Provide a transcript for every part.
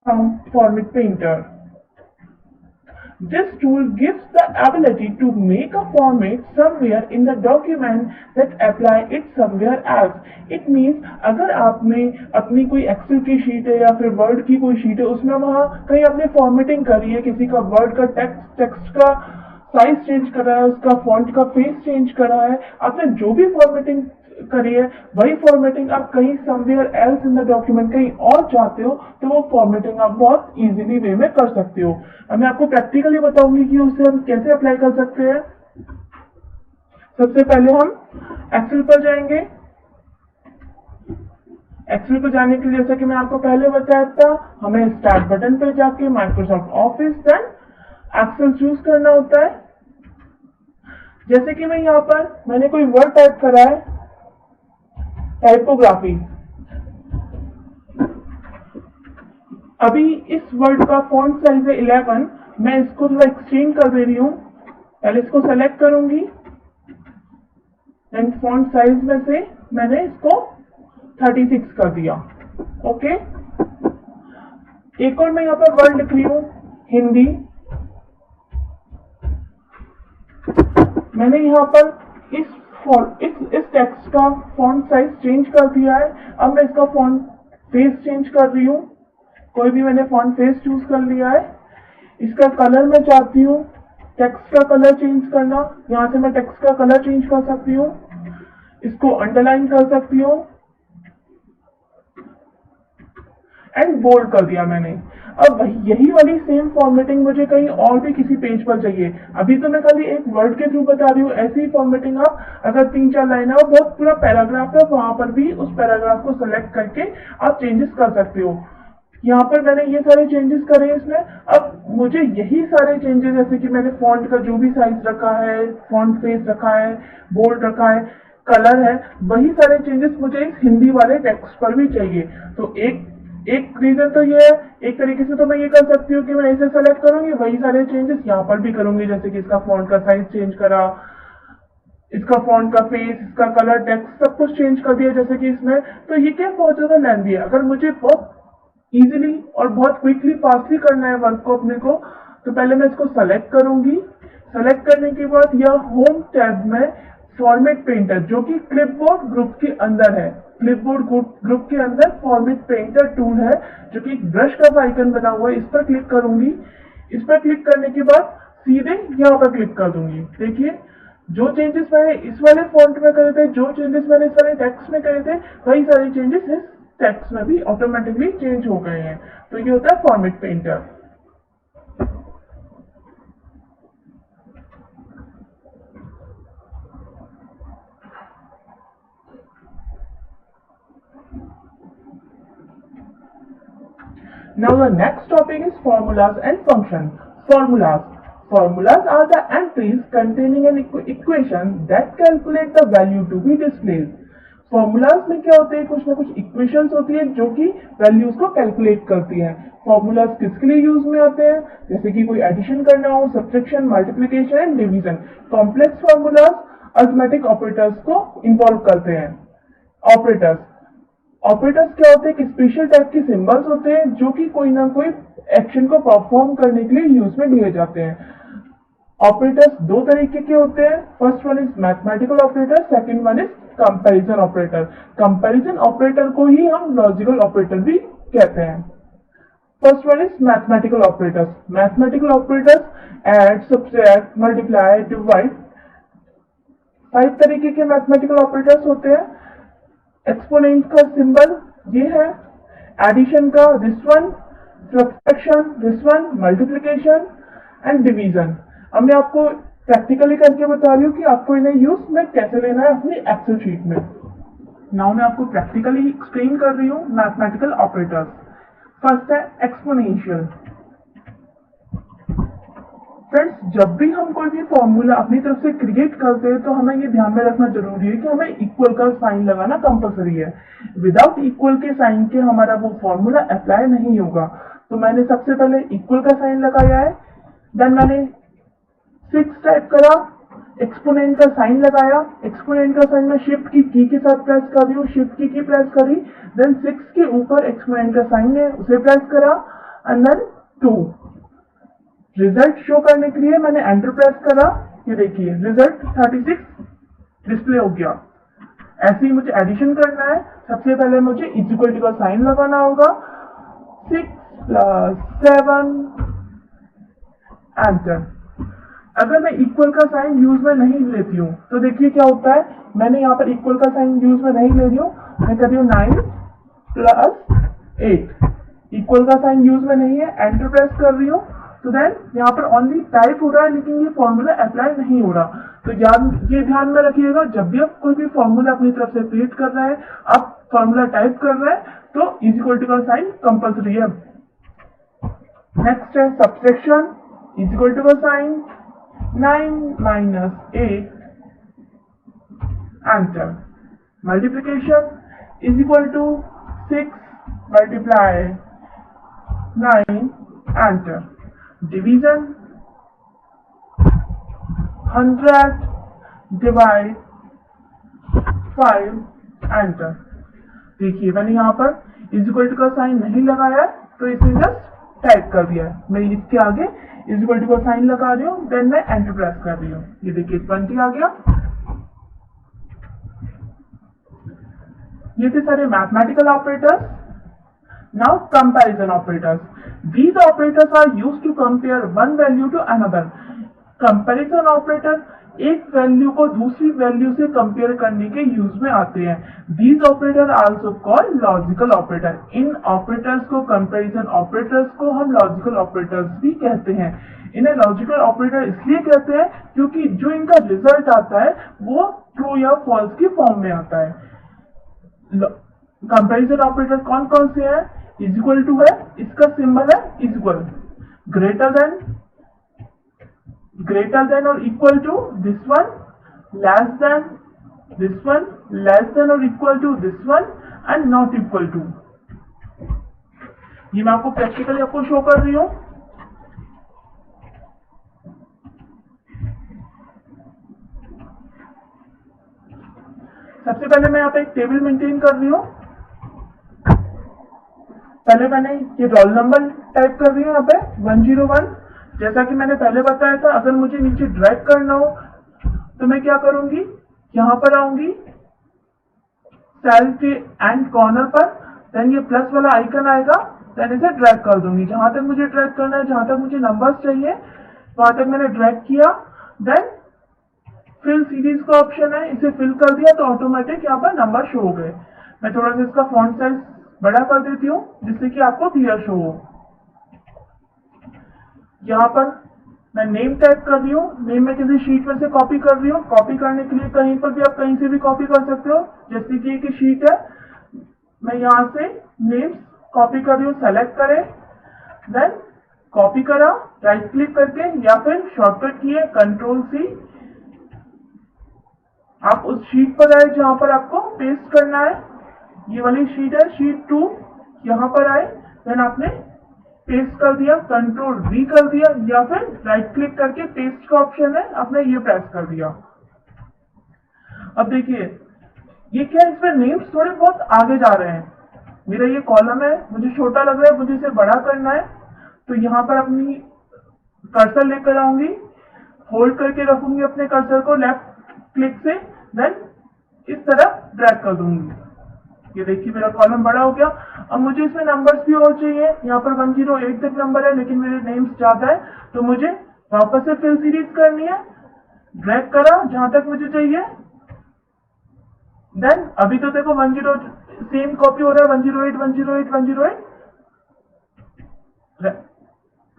from Format Painter. This tool gives the ability to make a format somewhere in the document that apply it somewhere else. It means अगर आपने अपनी कोई Excel की sheet है या फिर word की कोई शीट है उसमें वहां कहीं आपने फॉर्मेटिंग करी है, किसी का वर्ड का टेक्स्ट का साइज चेंज करा है, उसका फॉन्ट का फेस चेंज करा है, आपने जो भी फॉर्मेटिंग करी है वही फॉर्मेटिंग आप कहीं somewhere else in the document कहीं और चाहते हो तो वो फॉर्मेटिंग आप बहुत इजीली वे में कर सकते हो। अब मैं आपको प्रैक्टिकली बताऊंगी कि उसे हम कैसे अप्लाई कर सकते हैं। सबसे पहले हम एक्सेल पर जाएंगे। एक्सेल पर जाने के लिए जैसा कि मैं आपको पहले बताया था, हमें स्टार्ट बटन पे जाके Microsoft Office then Excel choose करना होता है। जैसे कि मैं यहाँ पर मैंने कोई वर्ड टाइप करा है, टाइपोग्राफी। अभी इस वर्ड का फॉन्ट साइज है 11, मैं इसको थोड़ा एक्सटेंड कर दे रही हूँ। पहले इसको सेलेक्ट करूंगी, देन फॉन्ट साइज में से मैंने इसको 36 कर दिया। ओके, एक और मैं यहाँ पर वर्ड लिख रही हूँ हिंदी। मैंने यहाँ पर इस टेक्स्ट का फॉन्ट साइज चेंज कर दिया है। अब मैं इसका फॉन्ट फेस चेंज कर रही हूँ। कोई भी मैंने फॉन्ट फेस चूज कर लिया है। इसका कलर मैं चाहती हूँ टेक्स्ट का कलर चेंज करना, यहाँ से मैं टेक्स्ट का कलर चेंज कर सकती हूँ, इसको अंडरलाइन कर सकती हूँ एंड बोल्ड कर दिया मैंने। अब यही वाली सेम फॉर्मेटिंग मुझे कहीं और भी किसी पेज पर चाहिए। अभी तो मैं खाली एक वर्ड के थ्रू बता रही हूँ, ऐसी फॉर्मेटिंग आप अगर 3-4 लाइन है और बहुत पूरा पैराग्राफ है वहां पर भी उस पैराग्राफ को सेलेक्ट करके आप चेंजेस कर सकते हो। यहाँ पर मैंने ये सारे चेंजेस करे इसमें। अब मुझे यही सारे चेंजेस जैसे कि मैंने फॉन्ट का जो भी साइज रखा है, फॉन्ट फेस रखा है, बोल्ड रखा है, कलर है, वही सारे चेंजेस मुझे इस हिंदी वाले टेक्स्ट पर भी चाहिए। तो एक रीजन तो ये है, एक तरीके से तो मैं ये कर सकती हूँ कि मैं इसे सेलेक्ट करूंगी, वही सारे चेंजेस यहाँ पर भी करूंगी। जैसे कि इसका फॉन्ट का साइज चेंज करा, इसका फॉन्ट का फेस, इसका कलर, टेक्स्ट सब कुछ चेंज कर दिया जैसे कि इसमें। तो ये क्या बहुत ज्यादा लेंथी है। अगर मुझे बहुत इजीली और बहुत क्विकली फास्टली करना है वर्क को अपने को, तो पहले मैं इसको सेलेक्ट करूंगी। सेलेक्ट करने के बाद यह होम टैब में फॉर्मेट पेंटर जो कि क्लिपबोर्ड ग्रुप के अंदर है, क्लिपबोर्ड ग्रुप के अंदर फॉर्मेट पेंटर टूल है जो कि ब्रश का आइकन बना हुआ है, इस पर क्लिक करूंगी। इस पर क्लिक करने के बाद सीधे यहाँ पर क्लिक कर दूंगी। देखिए जो चेंजेस मैंने इस वाले फॉन्ट में करे थे, जो चेंजेस मैंने इस वाले टेक्स्ट में करे थे, वही सारे चेंजेस इस टेक्स्ट में भी ऑटोमेटिकली चेंज हो गए हैं। तो ये होता है format painter. Now the next topic is formulas and functions. Formulas. Formulas are the entries containing an equation that calculate the value to be displayed. Formulas में क्या होते हैं, कुछ ना कुछ इक्वेशंस होती है जो कि वैल्यूज को कैलकुलेट करती हैं। फॉर्मूलाज किसके लिए यूज में आते हैं, जैसे कि कोई एडिशन करना हो, subtraction, multiplication and division. Complex formulas arithmetic operators को इन्वॉल्व करते हैं। ऑपरेटर्स क्या होते हैं, कि स्पेशल टाइप के सिंबल्स होते हैं जो कि कोई ना कोई एक्शन को परफॉर्म करने के लिए यूज में लिए जाते हैं। ऑपरेटर्स दो तरीके के होते हैं। First one is mathematical operator, second one is comparison operator. Comparison operator को ही हम लॉजिकल ऑपरेटर भी कहते हैं। First one is mathematical operators. Mathematical operators add, subtract, multiply, divide, 5 तरीके के मैथमेटिकल ऑपरेटर्स होते हैं। एक्सपोनेंट का सिंबल ये है, एडिशन का this one, subtraction this one, multiplication and division. अब मैं आपको प्रैक्टिकली करके बता रही हूँ कि आपको इन्हें यूज में कैसे लेना है अपनी एक्सेल शीट में। नाउ मैं आपको प्रैक्टिकली एक्सप्लेन कर रही हूँ मैथमेटिकल ऑपरेटर्स। फर्स्ट है एक्सपोनेंशियल। फ्रेंड्स, जब भी हम कोई भी फॉर्मूला अपनी तरफ से क्रिएट करते हैं तो हमें ये ध्यान में रखना जरूरी है कि हमें इक्वल का साइन लगाना कंपलसरी है। विदाउट इक्वल के साइन के हमारा वो फॉर्मूला अप्लाई नहीं होगा। तो मैंने सबसे पहले इक्वल का साइन लगाया है, देन मैंने 6 टाइप करा, एक्सपोनेंट का साइन लगाया। एक्सपोनेंट का साइन मैं शिफ्ट की के साथ प्रेस कर रही हूँ, शिफ्ट की प्रेस करी, देन 6 के ऊपर एक्सपोनेंट का साइन है उसे प्रेस करा। And then 2। रिजल्ट शो करने के लिए मैंने एंटर प्रेस करा, ये देखिए रिजल्ट 36 डिस्प्ले हो गया। ऐसे ही मुझे एडिशन करना है। सबसे पहले मुझे इज इक्वल टू का साइन लगाना होगा, 6 + 7 एंटर। अगर मैं इक्वल का साइन यूज में नहीं लेती हूँ तो देखिए क्या होता है, मैंने यहाँ पर इक्वल का साइन यूज में नहीं ले रही हूँ, मैं कर रही हूँ 9 + 8। इक्वल का साइन यूज में नहीं है, एंटर प्रेस कर रही हूँ, तो देन यहाँ पर ओनली टाइप हो रहा है लेकिन ये फॉर्मूला अप्लाई नहीं हो रहा। तो ये ध्यान में रखिएगा, जब भी आप कोई भी फॉर्मूला अपनी तरफ से क्रिएट कर रहे हैं, आप फॉर्मूला टाइप कर रहे हैं तो इज इक्वल टू का साइन कंपल्सरी है। नेक्स्ट है सब्ट्रैक्शन, इज इक्वल टू का sign 9 - 8 enter. Multiplication is equal to 6 × 9 enter. Division 100 / 5 enter. देखिए मैंने यहाँ पर इज इक्वल टू का साइन नहीं लगाया तो इसे जस्ट टाइप कर दिया है। मैं इसके आगे इज इक्वल टू का साइन लगा रही हूँ, देन मैं एंटर प्रेस कर रही हूँ, ये देखिए 20 आ गया। ये थे सारे mathematical operators. Now comparison operators, these operators are used to compare one value to another। Comparison operator एक वैल्यू को दूसरी वैल्यू से कंपेयर करने के यूज में आते हैं। These operator also called logical operator. In operators को, कंपैरिजन ऑपरेटर्स को हम लॉजिकल ऑपरेटर्स भी कहते हैं। इन्हें लॉजिकल ऑपरेटर इसलिए कहते हैं क्योंकि जो इनका रिजल्ट आता है वो ट्रू या फॉल्स की फॉर्म में आता है। कंपैरिजन ऑपरेटर कौन कौन से हैं? इज इक्वल टू है, इसका सिंबल है इज इक्वल, ग्रेटर देन और equal to this one, less than this one, less than और equal to this one and not equal to. ये मैं आपको प्रैक्टिकली आपको शो कर रही हूं। सबसे पहले मैं यहाँ पे एक टेबल मेंटेन कर रही हूँ। पहले मैंने ये रोल नंबर टाइप कर रही हूँ यहाँ पे 101। जैसा कि मैंने पहले बताया था, अगर मुझे नीचे ड्रैग करना हो तो मैं क्या करूंगी, यहाँ पर आऊंगी सेल के एंड कॉर्नर पर, देन ये प्लस वाला आइकन आएगा, देन इसे ड्रैग कर दूंगी जहां तक मुझे ड्रैग करना है, जहां तक मुझे नंबर्स चाहिए वहां तक मैंने ड्रैग किया। देन फिल सीरीज का ऑप्शन है, इसे फिल कर दिया तो ऑटोमेटिक यहाँ पर नंबर शो हो गए। मैं थोड़ा सा इसका फॉन्ट साइज बड़ा कर देती हूँ जिससे कि आपको क्लियर शो हो। यहाँ पर मैं नेम टाइप कर रही हूँ, नेम में किसी शीट में से कॉपी कर रही हूँ। कॉपी करने के लिए कहीं पर भी आप कहीं से भी कॉपी कर सकते हो, जैसे कि एक शीट है, मैं यहाँ से नेम्स कॉपी कर रही हूँ, सेलेक्ट करें, देन कॉपी करा, राइट क्लिक करके या फिर शॉर्टकट किए Ctrl+C, आप उस शीट पर आए जहां पर आपको पेस्ट करना है। ये वाली शीट है शीट 2, यहाँ पर आए, देन आपने पेस्ट कर दिया, Ctrl+V कर दिया या फिर राइट क्लिक करके पेस्ट का ऑप्शन है, आपने ये प्रेस कर दिया। अब देखिए ये क्या है, इसमें नेम्स थोड़े बहुत आगे जा रहे हैं। मेरा ये कॉलम है, मुझे छोटा लग रहा है, मुझे इसे बड़ा करना है, तो यहाँ पर अपनी कर्सर लेकर आऊंगी, होल्ड करके रखूंगी अपने कर्सर को लेफ्ट क्लिक से, देन इस तरह ड्रैग कर दूंगी। ये देखिए मेरा कॉलम बड़ा हो गया। अब मुझे इसमें नंबर्स भी और चाहिए, यहाँ पर 108 तक नंबर है लेकिन मेरे नेम्स ज्यादा है, तो मुझे वापस से फिल सीरीज करनी है। ड्रैग करा जहां तक मुझे चाहिए, देन अभी तो देखो 10 सेम कॉपी हो रहा है, 108 108 108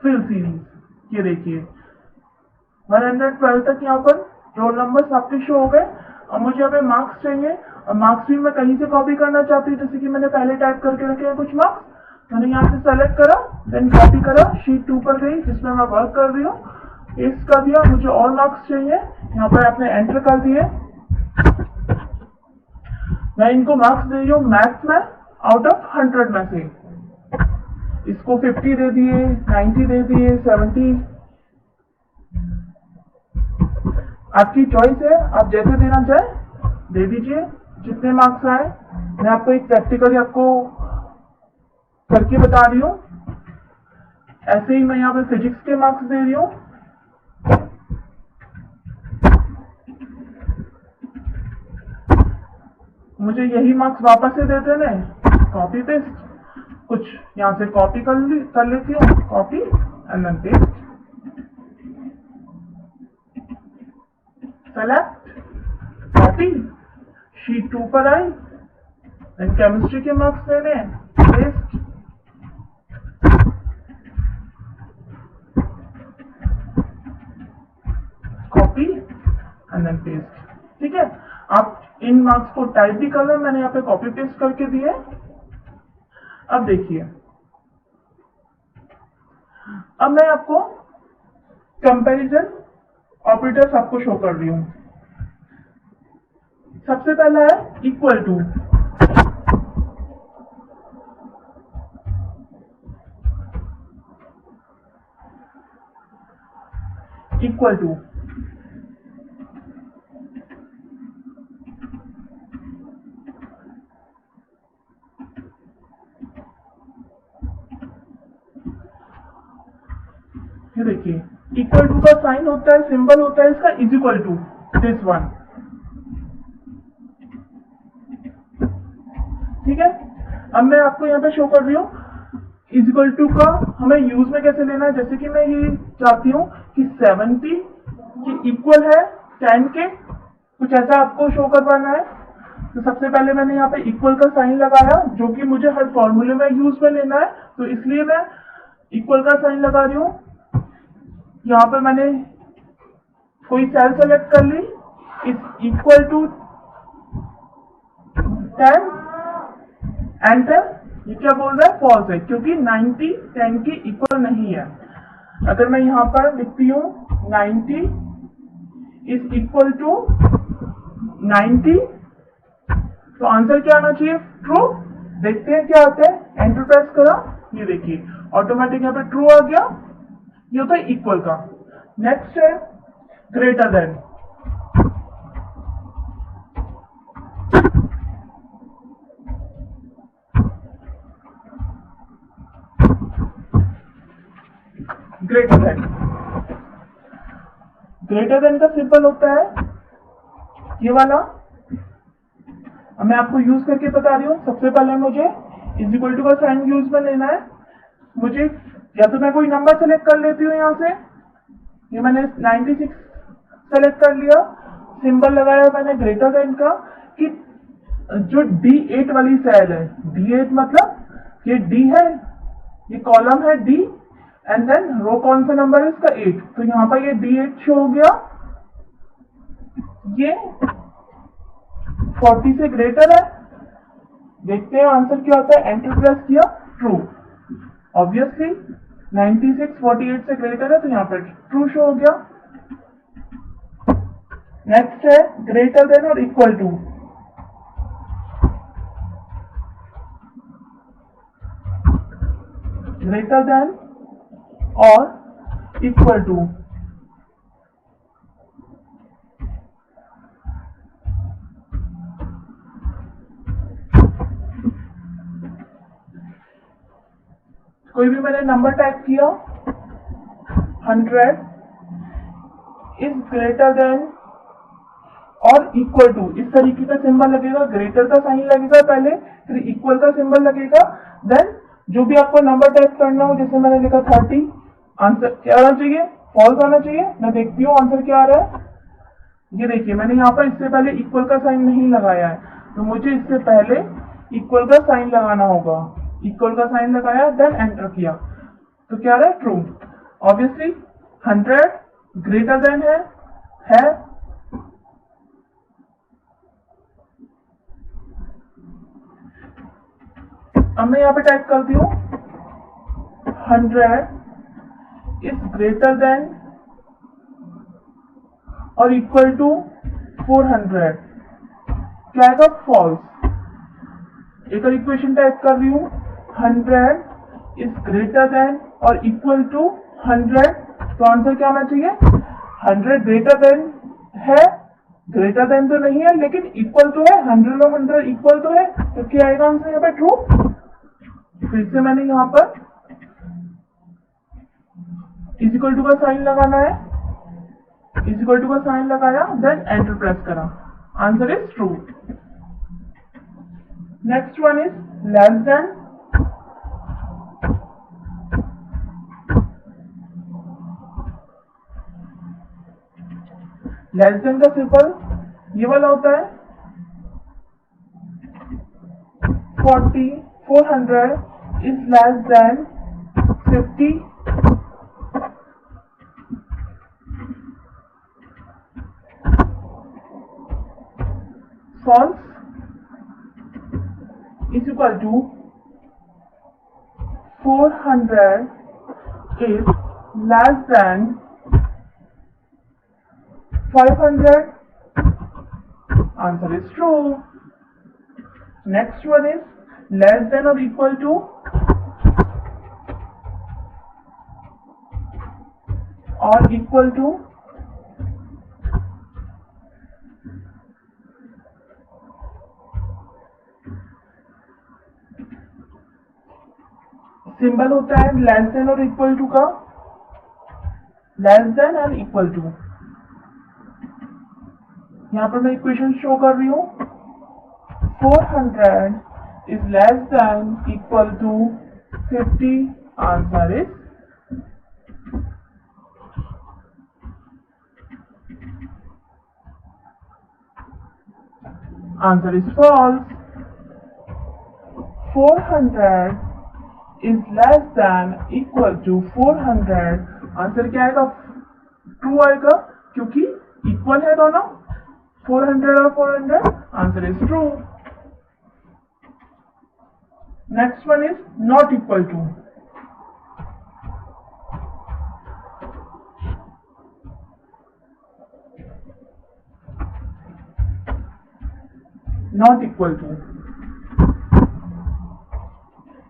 फिल सीरीज। ये देखिए 112 तक यहाँ पर रोल नंबर आपके शो हो गए। अब मुझे यहाँ पे मार्क्स चाहिए, और मार्क्स भी मैं कहीं से कॉपी करना चाहती हूँ, जैसे कि मैंने पहले टाइप करके रखे हैं कुछ मार्क्स, मैंने यहाँ से सेलेक्ट करा, देन कॉपी करा, शीट 2 पर गई जिसमें मैं वर्क कर रही हूँ, पेस्ट कर दिया। मुझे और मार्क्स चाहिए, यहाँ पर आपने एंटर कर दिए। मैं इनको मार्क्स दे रही हूँ मैथ्स में आउट ऑफ 100 में से, इसको 50 दे दिए, 90 दे दिए, 70, आपकी चॉइस है, आप जैसे देना चाहे दे दीजिए, जितने मार्क्स आए। मैं आपको एक प्रैक्टिकली आपको करके बता रही हूँ। ऐसे ही मैं यहाँ पे फिजिक्स के मार्क्स दे रही हूँ। मुझे यही मार्क्स वापस से देते ना, कॉपी पेस्ट, कुछ यहाँ से कॉपी कर लेती हूँ, copy and then paste, select, copy, sheet 2 पर आई, देन केमिस्ट्री के मार्क्स देने, paste, copy and then paste. ठीक है, आप इन मार्क्स को टाइप भी कर लो, मैंने यहाँ पे कॉपी पेस्ट करके दिए। अब देखिए, अब मैं आपको कंपैरिजन ऑपरेटर्स आपको शो कर रही हूं। सबसे पहला है इक्वल टू। इक्वल टू ये देखिए, इक्वल टू का साइन होता है, सिंबल होता है इसका is equal to this one. ठीक है, अब मैं आपको यहाँ पे शो कर रही हूँ इज इक्वल टू का हमें यूज में कैसे लेना है। जैसे कि मैं ये चाहती हूँ कि 70 की इक्वल है 10 के, कुछ ऐसा आपको शो करवाना है। तो सबसे पहले मैंने यहाँ पे इक्वल का साइन लगाया, जो कि मुझे हर फॉर्मूले में यूज में लेना है, तो इसलिए मैं इक्वल का साइन लगा रही हूँ। यहाँ पे मैंने कोई सेल सेलेक्ट कर ली, इज इक्वल टू 10, एंटर। ये क्या बोल रहा है, फॉल्स है, क्योंकि 90 10 की इक्वल नहीं है। अगर मैं यहाँ पर लिखती हूँ 90 इज इक्वल टू 90, तो आंसर क्या आना चाहिए, ट्रू। देखते हैं क्या आता है, एंटर प्रेस करा, ये देखिए ऑटोमेटिक यहाँ पे ट्रू आ गया। ये होता है इक्वल का। नेक्स्ट है greater then. Greater than, greater than का सिंबल होता है ये वाला। अब मैं आपको यूज करके बता रही हूँ। सबसे पहले मुझे इज इक्वल टू का साइन यूज में लेना है। मुझे या तो मैं कोई नंबर सेलेक्ट कर लेती हूँ, यहाँ से ये मैंने 96 सेलेक्ट कर लिया, सिंबल लगाया मैंने ग्रेटर देन का, कि जो D8 वाली सेल है, D8 मतलब ये D है, ये कॉलम है D, एंड देन रो कौन सा नंबर है इसका 8, तो यहाँ पर ये D8 शो हो गया। ये 40 से ग्रेटर है। देखते हैं आंसर क्या होता है, एंटर प्रेस किया, ट्रू। ऑब्वियसली 96 48 से ग्रेटर है, तो यहाँ पर ट्रू शो हो गया। नेक्स्ट है ग्रेटर देन और इक्वल टू। ग्रेटर देन और इक्वल टू। कोई भी मैंने नंबर टाइप किया, 100 इज ग्रेटर देन और इक्वल टू, इस तरीके का सिंबल लगेगा। ग्रेटर का साइन लगेगा पहले, फिर इक्वल का सिंबल लगेगा, देन जो भी आपको नंबर टाइप करना हो, जैसे मैंने लिखा 30, आंसर क्या आना चाहिए, फॉल्स आना चाहिए। मैं देखती हूँ आंसर क्या आ रहा है। ये देखिए, मैंने यहाँ पर इससे पहले इक्वल का साइन नहीं लगाया है, तो मुझे इससे पहले इक्वल का साइन लगाना होगा। इक्वल का साइन लगाया, देन एंटर किया, तो क्या रहा है, ट्रू। ऑब्वियसली 100 ग्रेटर देन है। अब मैं यहाँ पे टाइप करती हूँ 100 इज ग्रेटर देन और इक्वल टू 400, क्या आएगा, फॉल्स। एक और इक्वेशन टाइप कर रही हूँ, 100 इज ग्रेटर देन और इक्वल टू 100, तो आंसर क्या आना चाहिए, 100 ग्रेटर देन है, ग्रेटर देन तो नहीं है लेकिन इक्वल तो है, 100 और 100 इक्वल तो है, तो क्या आएगा आंसर यहाँ पे, ट्रू। फिर से मैंने यहाँ पर इज इक्वल टू का साइन लगाना है, इज इक्वल टू का साइन लगाया, देन एंटर प्रेस करा, answer is true. Next one is less than. Less than का सिंपल ये वाला होता है 400 is less than 50। False is equal to 400 is less than 500। Answer is true. Next one is less than or equal to or equal to symbol होता है less than और equal to का, less than and equal to. यहां पर मैं equation show कर रही हूं 400 is less than equal to 50। Answer is false। 400 is less than equal to 400। Answer क्या आएगा? ट्रू आएगा क्योंकि इक्वल है दोनों 400 और 400। Answer is true. Next one is not equal to. Not equal to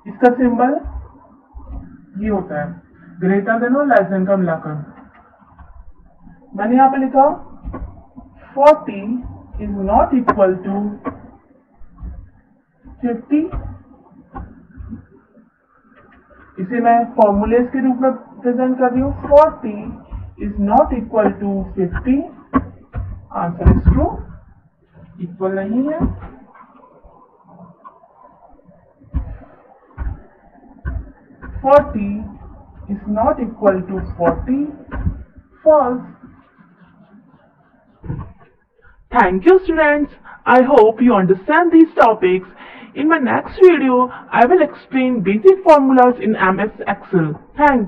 इसका सिंबल ये होता है ग्रेटर देन और लेस देन का मिलाकर। मैंने यहां पे लिखा 40 इज नॉट इक्वल टू 50। इसे मैं फॉर्मूलेस के रूप में प्रेजेंट कर रही हूं 40 is not equal to 50। Answer is true, equal नहीं है। Forty is not equal to 40। False। Thank you, students. I hope you understand these topics. In my next video, I will explain basic formulas in MS Excel. Thanks.